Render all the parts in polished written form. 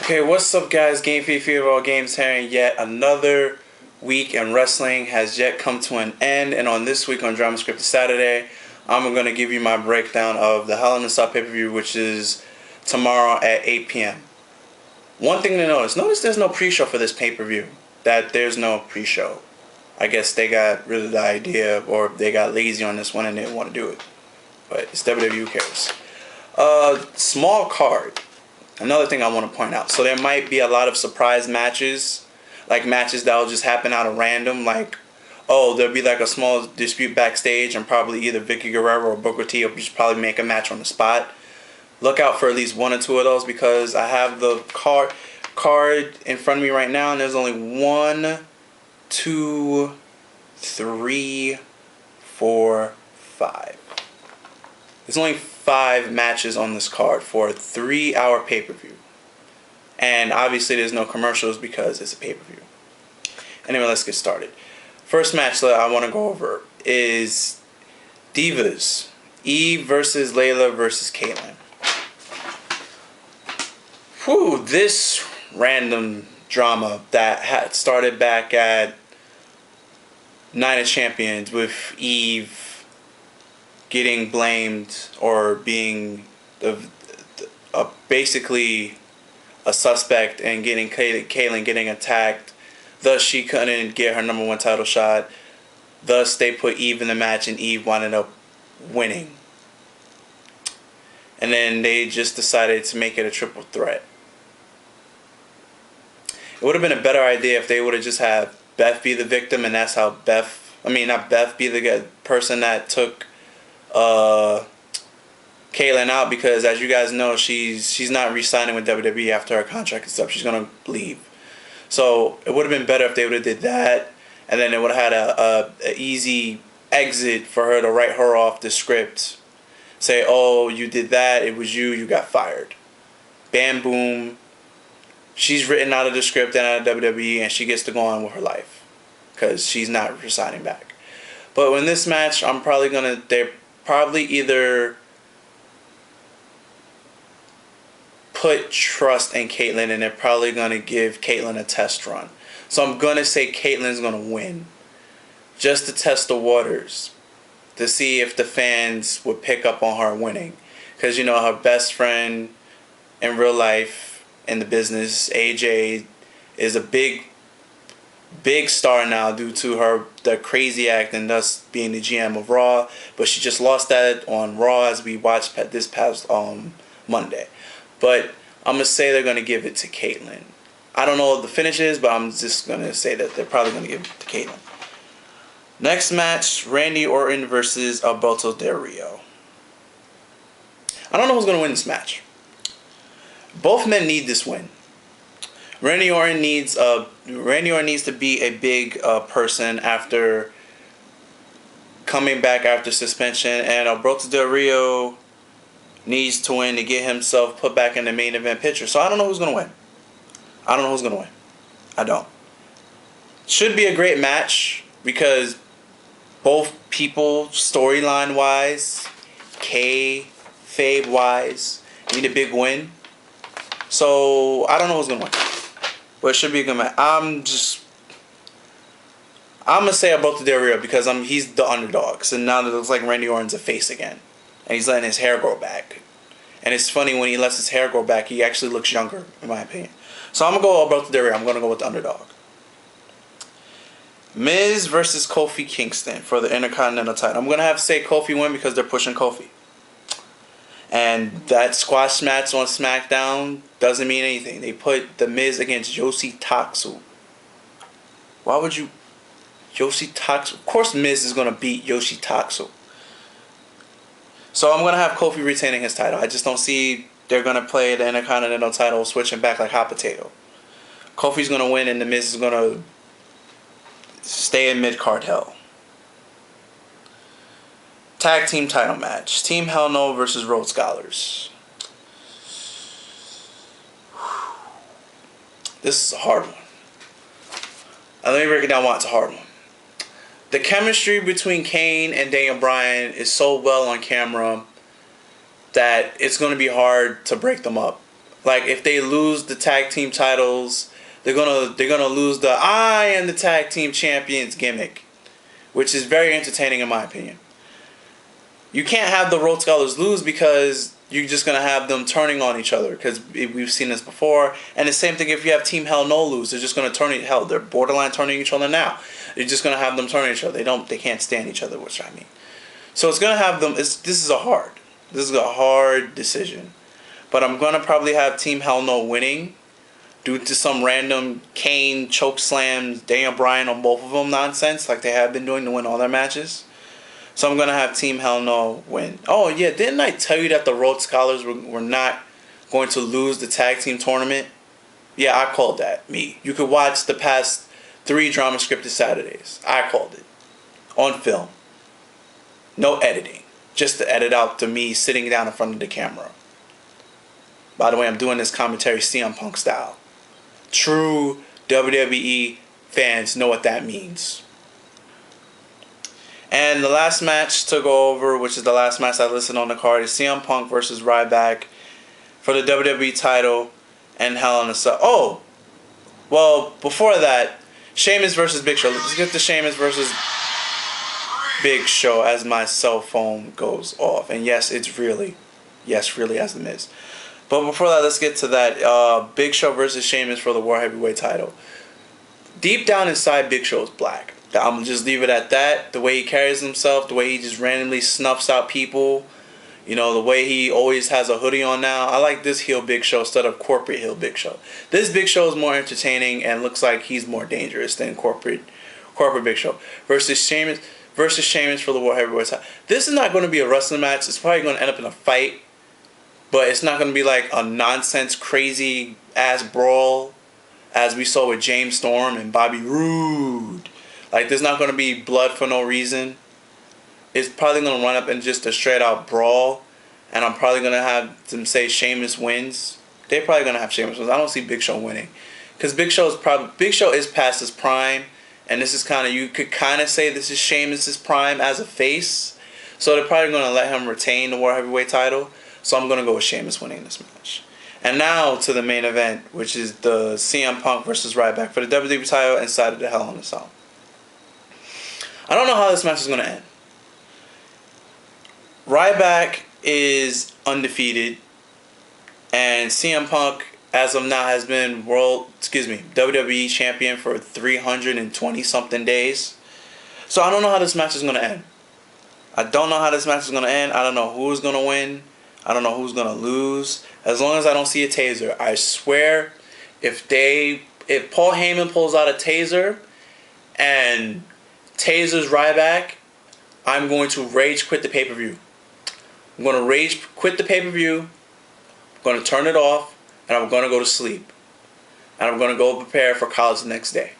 Okay, what's up guys? Game Fever of all games here, and yet another week in wrestling has yet come to an end. And on this week on Drama Scripted Saturday, I'm going to give you my breakdown of the Hell in a Cell pay-per-view, which is tomorrow at 8 p.m. One thing to notice there's no pre-show for this pay-per-view. That there's no pre-show. I guess they got rid of the idea, or they got lazy on this one and didn't want to do it. But it's WWE, who cares? Small card. Another thing I want to point out. So there might be a lot of surprise matches. Like matches that will just happen out of random. Like, oh, there'll be like a small dispute backstage and probably either Vicky Guerrero or Booker T will just probably make a match on the spot. Look out for at least one or two of those because I have the card in front of me right now and there's only 1, 2, 3, 4, 5. There's only 5 matches on this card for a 3-hour pay-per-view. And obviously there's no commercials because it's a pay-per-view. Anyway, let's get started. First match that I want to go over is Divas. Eve versus Layla versus Kaitlyn. Whew, this random drama that had started back at Night of Champions with Eve getting blamed or being basically a suspect and getting Kaitlyn getting attacked. Thus, she couldn't get her #1 title shot. Thus, they put Eve in the match and Eve wound up winning. And then they just decided to make it a triple threat. It would have been a better idea if they would have just had Beth be the victim and that's how not Beth be the person that took Kaitlyn out, because as you guys know she's not re-signing with WWE after her contract is up. She's gonna leave. So it would have been better if they would have did that, and then it would have had a easy exit for her to write her off the script. Say, oh, you did that, it was you got fired. Bam boom. She's written out of the script and out of WWE and she gets to go on with her life because she's not resigning back. But in this match, they're probably either put trust in Kaitlyn and they're probably going to give Kaitlyn a test run. So I'm going to say Kaitlyn's going to win just to test the waters, to see if the fans would pick up on her winning. Because, you know, her best friend in real life, in the business, AJ, is a big star now due to the crazy act and thus being the GM of Raw. But she just lost that on Raw as we watched this past Monday. But I'm going to say they're going to give it to Kaitlyn. I don't know what the finish is, but I'm just going to say that they're probably going to give it to Kaitlyn. Next match, Randy Orton versus Alberto Del Rio. I don't know who's going to win this match. Both men need this win. Randy Orton needs to be a big person after coming back after suspension, and Alberto Del Rio needs to win to get himself put back in the main event picture. So I don't know who's gonna win. I don't. Should be a great match because both people, storyline wise, kayfabe wise, need a big win. So I don't know who's gonna win, but it should be a good match. I'm gonna say Alberto Del Rio because he's the underdog. So now it looks like Randy Orton's a face again, and he's letting his hair grow back. And it's funny when he lets his hair grow back, he actually looks younger, in my opinion. So I'm gonna go Alberto Del Rio. I'm gonna go with the underdog. Miz versus Kofi Kingston for the Intercontinental title. I'm gonna have to say Kofi win because they're pushing Kofi. And that squash match on SmackDown doesn't mean anything. They put The Miz against Yoshitatsu. Why would you... Yoshitatsu? Of course Miz is going to beat Yoshitatsu. So I'm going to have Kofi retaining his title. I just don't see they're going to play the Intercontinental title switching back like hot potato. Kofi's going to win and The Miz is going to stay in mid-card hell. Tag team title match. Team Hell No versus Rhodes Scholars. This is a hard one. Let me break it down why it's a hard one. The chemistry between Kane and Daniel Bryan is so well on camera that it's going to be hard to break them up. Like if they lose the tag team titles, they're gonna lose the "I am the tag team champions" gimmick, which is very entertaining in my opinion. You can't have the Road Scholars lose because you're just gonna have them turning on each other, because we've seen this before. And the same thing if you have Team Hell No lose, they're just gonna they're borderline turning each other now. You're just gonna have them turn each other. They can't stand each other, which I mean. So it's gonna have them. This is a hard decision, but I'm gonna probably have Team Hell No winning due to some random Kane choke slams, Daniel Bryan on both of them nonsense like they have been doing to win all their matches. So I'm going to have Team Hell No win. Oh, yeah. Didn't I tell you that the Road Scholars were not going to lose the tag team tournament? Yeah, I called that. Me. You could watch the past 3 drama scripted Saturdays. I called it. On film. No editing. Just to edit out to me sitting down in front of the camera. By the way, I'm doing this commentary CM Punk style. True WWE fans know what that means. And the last match to go over, which is the last match I listed on the card, is CM Punk versus Ryback for the WWE title and Hell in a Cell. Oh! Well, before that, Sheamus versus Big Show. Let's get to Sheamus versus Big Show as my cell phone goes off. And yes, really as the Miz. But before that, let's get to that. Big Show versus Sheamus for the World Heavyweight title. Deep down inside, Big Show is black. I'm going to just leave it at that. The way he carries himself, the way he just randomly snuffs out people. You know, the way he always has a hoodie on now. I like this heel Big Show instead of corporate heel Big Show. This Big Show is more entertaining and looks like he's more dangerous than corporate Big Show. Versus Sheamus for the World Heavyweight title. This is not going to be a wrestling match. It's probably going to end up in a fight. But it's not going to be like a nonsense, crazy ass brawl as we saw with James Storm and Bobby Roode. Like, there's not going to be blood for no reason. It's probably going to run up in just a straight out brawl. And I'm probably going to have them say Sheamus wins. They're probably going to have Sheamus wins. I don't see Big Show winning. Because Big Show is past his prime. And this is kind of, you could kind of say this is Sheamus' prime as a face. So they're probably going to let him retain the World Heavyweight title. So I'm going to go with Sheamus winning this match. And now to the main event, which is the CM Punk versus Ryback for the WWE title inside of the Hell in a Cell. I don't know how this match is going to end. Ryback is undefeated, and CM Punk, as of now, has been WWE champion for 320 something days. So I don't know how this match is going to end. I don't know who's going to win. I don't know who's going to lose. As long as I don't see a taser, I swear, if Paul Heyman pulls out a taser and tasers Ryback, I'm going to rage quit the pay-per-view. I'm going to rage quit the pay-per-view. I'm going to turn it off, and I'm going to go to sleep. And I'm going to go prepare for college the next day.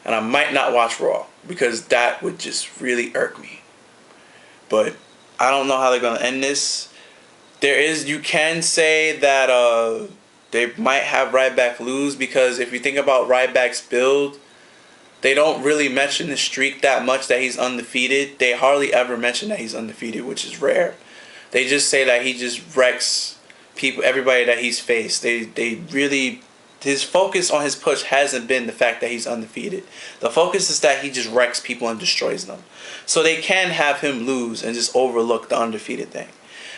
And I might not watch Raw, because that would just really irk me. But I don't know how they're going to end this. You can say that they might have Ryback lose, because if you think about Ryback's build, they don't really mention the streak that much that he's undefeated. They hardly ever mention that he's undefeated, which is rare. They just say that he just wrecks everybody that he's faced. His focus on his push hasn't been the fact that he's undefeated. The focus is that he just wrecks people and destroys them. So they can have him lose and just overlook the undefeated thing.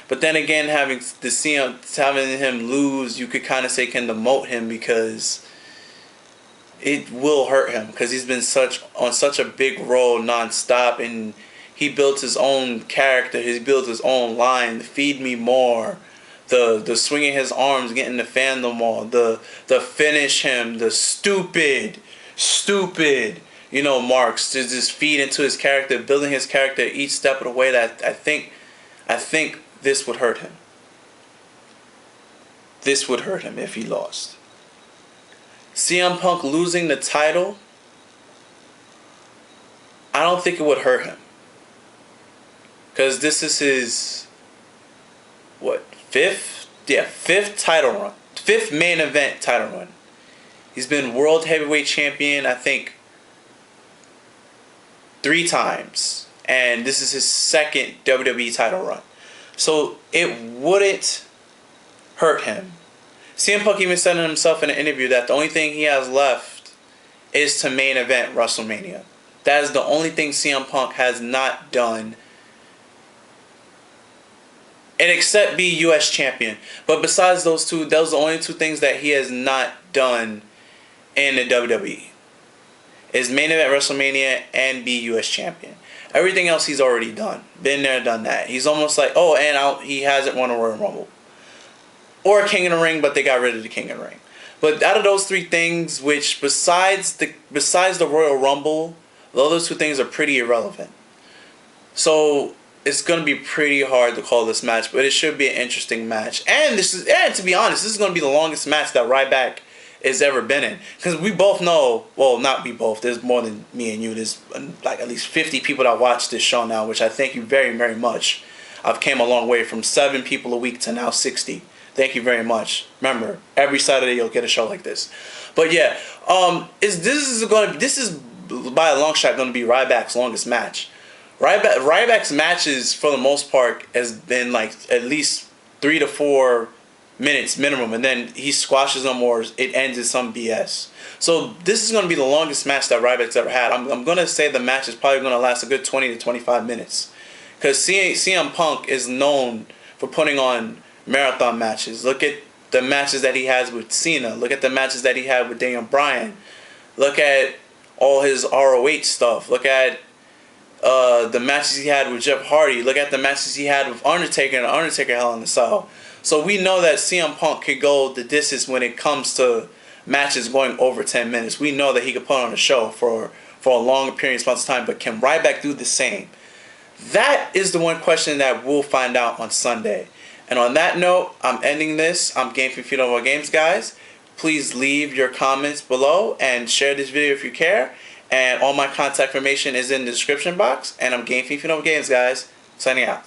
But then again, having him lose, you could kind of say can demote him, because it will hurt him, because he's been on such a big role nonstop, and he built his own character. He built his own line. The feed me more, the swinging his arms, getting the fandom all, the finish him, the stupid, marks to just feed into his character, building his character each step of the way. That I think this would hurt him. This would hurt him if he lost. CM Punk losing the title, I don't think it would hurt him. Because this is his, fifth title run. Fifth main event title run. He's been World Heavyweight Champion, I think, 3 times. And this is his second WWE title run. So it wouldn't hurt him CM Punk even said in himself in an interview that the only thing he has left is to main event WrestleMania. That is the only thing CM Punk has not done, and except be U.S. champion. But besides those two, those are the only two things that he has not done in the WWE. Is main event WrestleMania and be U.S. champion. Everything else he's already done. Been there, done that. He's almost like, oh, and he hasn't won a Royal Rumble. Or a King of the Ring, but they got rid of the King of the Ring. But out of those three things, which besides the Royal Rumble, the other two things are pretty irrelevant. So it's gonna be pretty hard to call this match, but it should be an interesting match. And to be honest, this is gonna be the longest match that Ryback has ever been in, because we both know, well, not we both, there's more than me and you, there's like at least 50 people that watch this show now, which I thank you very, very much. I've came a long way from 7 people a week to now 60. Thank you very much. Remember, every Saturday you'll get a show like this. But yeah, this is by a long shot going to be Ryback's longest match. Ryback's matches for the most part has been like at least 3 to 4 minutes minimum, and then he squashes them or it ends in some BS. So this is going to be the longest match that Ryback's ever had. I'm going to say the match is probably going to last a good 20 to 25 minutes, because CM Punk is known for putting on marathon matches. Look at the matches that he has with Cena. Look at the matches that he had with Daniel Bryan. Look at all his ROH stuff. Look at the matches he had with Jeff Hardy. Look at the matches he had with Undertaker and Undertaker Hell in a Cell. So we know that CM Punk could go the distance when it comes to matches going over 10 minutes. We know that he could put on a show for a long period of time. But can Ryback do the same? That is the one question that we'll find out on Sunday. And on that note, I'm ending this. I'm Game for Freedom of Games, guys. Please leave your comments below and share this video if you care. And all my contact information is in the description box. And I'm Game for Freedom of Games, guys. Signing out.